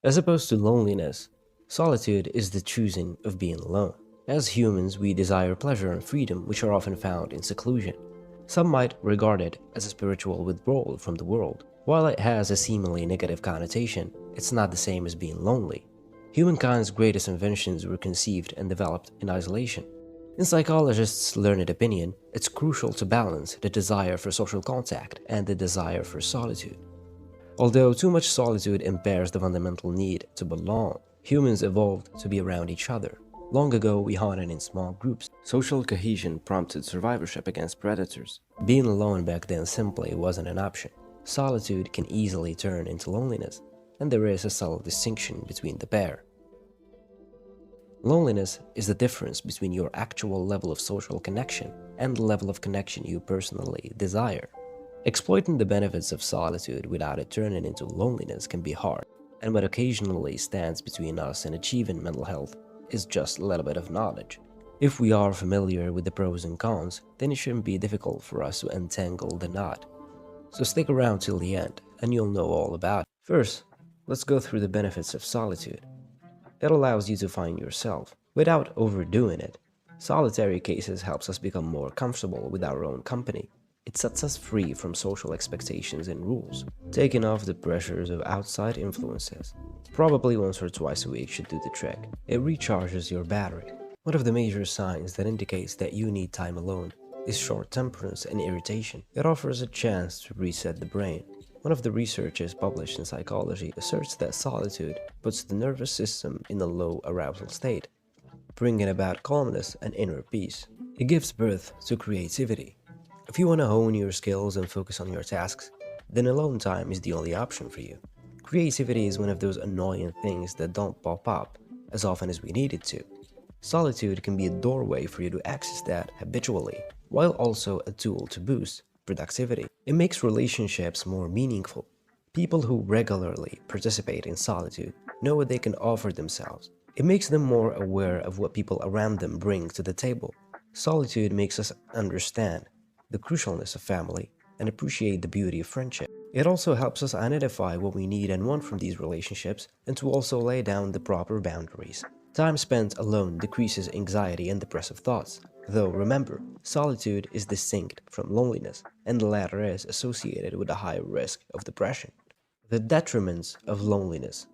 As opposed to loneliness, solitude is the choosing of being alone. As humans, we desire pleasure and freedom, which are often found in seclusion. Some might regard it as a spiritual withdrawal from the world. While it has a seemingly negative connotation, it's not the same as being lonely. Humankind's greatest inventions were conceived and developed in isolation. In psychologists' learned opinion, it's crucial to balance the desire for social contact and the desire for solitude. Although too much solitude impairs the fundamental need to belong, humans evolved to be around each other. Long ago, we hunted in small groups. Social cohesion prompted survivorship against predators. Being alone back then simply wasn't an option. Solitude can easily turn into loneliness, and there is a subtle distinction between the pair. Loneliness is the difference between your actual level of social connection and the level of connection you personally desire. Exploiting the benefits of solitude without it turning into loneliness can be hard, and what occasionally stands between us and achieving mental health is just a little bit of knowledge. If we are familiar with the pros and cons, then it shouldn't be difficult for us to untangle the knot. So stick around till the end, and you'll know all about it. First, let's go through the benefits of solitude. It allows you to find yourself without overdoing it. Solitary cases helps us become more comfortable with our own company. It sets us free from social expectations and rules, taking off the pressures of outside influences. Probably once or twice a week should do the trick. It recharges your battery. One of the major signs that indicates that you need time alone is short-temperedness and irritation. It offers a chance to reset the brain. One of the researches published in psychology asserts that solitude puts the nervous system in a low arousal state, bringing about calmness and inner peace. It gives birth to creativity. If you want to hone your skills and focus on your tasks, then alone time is the only option for you. Creativity is one of those annoying things that don't pop up as often as we need it to. Solitude can be a doorway for you to access that habitually, while also a tool to boost productivity. It makes relationships more meaningful. People who regularly participate in solitude know what they can offer themselves. It makes them more aware of what people around them bring to the table. Solitude makes us understand the crucialness of family and appreciate the beauty of friendship. It also helps us identify what we need and want from these relationships and to also lay down the proper boundaries. Time spent alone decreases anxiety and depressive thoughts. Though remember, solitude is distinct from loneliness, and the latter is associated with a higher risk of depression. The detriments of loneliness.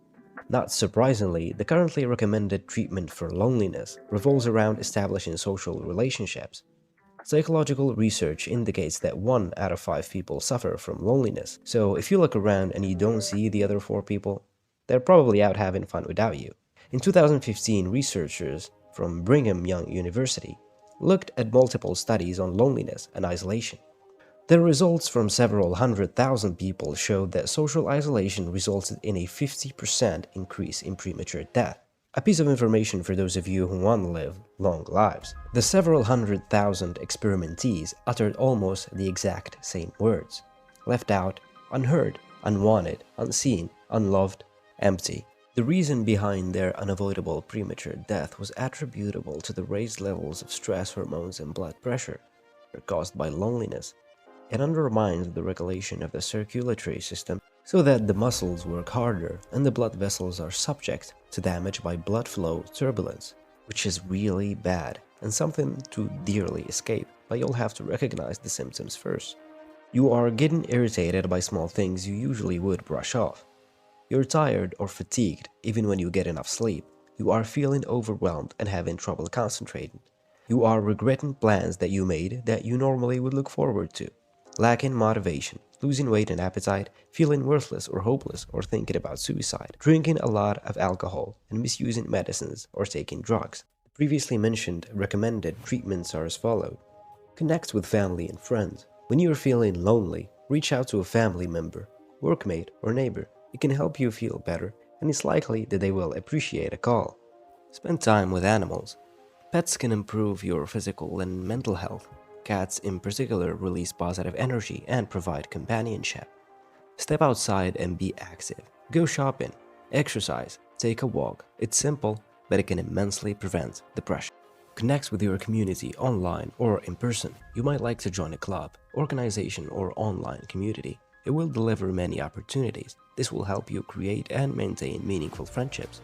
Not surprisingly, the currently recommended treatment for loneliness revolves around establishing social relationships. Psychological research indicates that 1 out of 5 people suffer from loneliness, so if you look around and you don't see the other 4 people, they're probably out having fun without you. In 2015, researchers from Brigham Young University looked at multiple studies on loneliness and isolation. The results from several 100,000 people showed that social isolation resulted in a 50% increase in premature death. A piece of information for those of you who want to live long lives. The several 100,000 experimentees uttered almost the exact same words: left out, unheard, unwanted, unseen, unloved, empty. The reason behind their unavoidable premature death was attributable to the raised levels of stress hormones and blood pressure caused by loneliness. It undermines the regulation of the circulatory system so that the muscles work harder and the blood vessels are subject to damage by blood flow turbulence, which is really bad and something to dearly escape, but you'll have to recognize the symptoms first. You are getting irritated by small things you usually would brush off. You're tired or fatigued even when you get enough sleep. You are feeling overwhelmed and having trouble concentrating. You are regretting plans that you made that you normally would look forward to. Lacking motivation, losing weight and appetite, feeling worthless or hopeless or thinking about suicide, drinking a lot of alcohol and misusing medicines or taking drugs. The previously mentioned recommended treatments are as follows. Connect with family and friends. When you're feeling lonely, reach out to a family member, workmate or neighbor. It can help you feel better, and it's likely that they will appreciate a call. Spend time with animals. Pets can improve your physical and mental health. Cats in particular release positive energy and provide companionship. Step outside and be active. Go shopping, exercise, take a walk. It's simple, but it can immensely prevent depression. Connect with your community online or in person. You might like to join a club, organization, or online community. It will deliver many opportunities. This will help you create and maintain meaningful friendships.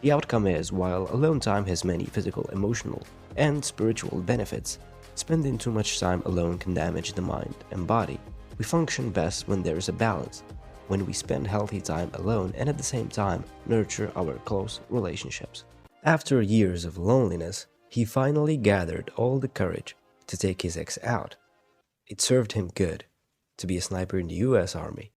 The outcome is, while alone time has many physical, emotional, and spiritual benefits, spending too much time alone can damage the mind and body. We function best when there is a balance, when we spend healthy time alone and at the same time nurture our close relationships. After years of loneliness, he finally gathered all the courage to take his ex out. It served him good to be a sniper in the US Army.